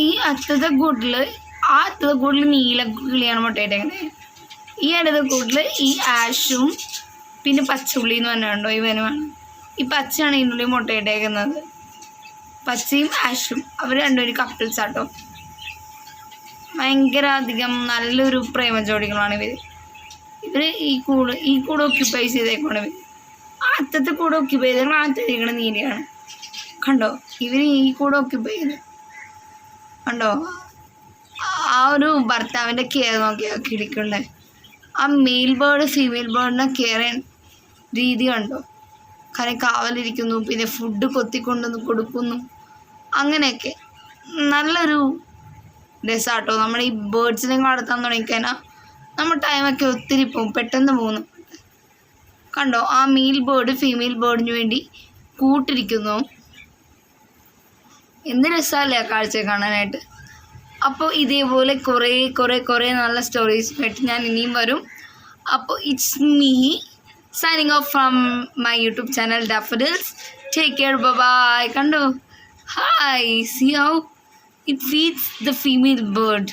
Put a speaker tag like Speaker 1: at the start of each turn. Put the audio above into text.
Speaker 1: ഈ അറ്റത്തെ കൂട്ടിൽ ആ അറ്റത്തെ കൂട്ടിൽ നീല കിളിയാണ് മുട്ടയിട്ടേക്കുന്നത്. ഈ അടുത്ത കൂട്ടിൽ ഈ ആഷും പിന്നെ പച്ചുള്ളി എന്ന് പറഞ്ഞുണ്ടോ ഇവനുമാണ്. ഈ പച്ചയാണ് ഇതിനുള്ളിൽ മുട്ടയിട്ടേക്കുന്നത്. പച്ചയും ആഷും അവർ രണ്ടുപേരും കപ്പിൾസ് ആട്ടോ. ഭയങ്കര അധികം നല്ലൊരു പ്രേമ ജോഡികളാണ് ഇവർ ഈ കൂട് ഓക്യുപ്പൈ ചെയ്തേക്കാണ് ഇവർ. ആ അറ്റത്തെ കൂടെ ഓക്യുപ്പൈ ചെയ്തേക്കണം. ആ അറ്റത്തേക്കണ നീലയാണ്. കണ്ടോ ഇവർ ഈ കൂടെ ഓക്യുപ്പൈ ചെയ്ത് കണ്ടോ. ആ ഒരു ഭർത്താവിൻ്റെ കെയർ നോക്കിയാൽ കിളിക്കണ്ടേ. ആ മെയിൽ ബേർഡ് ഫീമെയിൽ ബേർഡിനെ കെയർ ചെയ്യാൻ രീതി കണ്ടോ. കാരണം കാവലിരിക്കുന്നു, പിന്നെ ഫുഡ് കൊത്തിക്കൊണ്ടുവന്ന് കൊടുക്കുന്നു, അങ്ങനെയൊക്കെ നല്ലൊരു രസമാട്ടോ. നമ്മുടെ ഈ ബേർഡ്സിനെ വളർത്താൻ തുടങ്ങിക്കഴിഞ്ഞാൽ നമ്മുടെ ടൈമൊക്കെ ഒത്തിരി പോകും, പെട്ടെന്ന് പോകുന്നു. കണ്ടോ ആ മെയിൽ ബേർഡ് ഫീമെയിൽ ബേർഡിന് വേണ്ടി കൂട്ടിരിക്കുന്നു. എന്ത് രസമല്ലേ ആ കാഴ്ച കാണാനായിട്ട്. അപ്പോൾ ഇതേപോലെ കുറേ നല്ല സ്റ്റോറീസ് ആയിട്ട് ഞാൻ ഇനിയും വരും. അപ്പോൾ it's me signing off from my YouTube channel Daffodils. Take care, bye. കണ്ടോ hi, see how it feeds the female bird.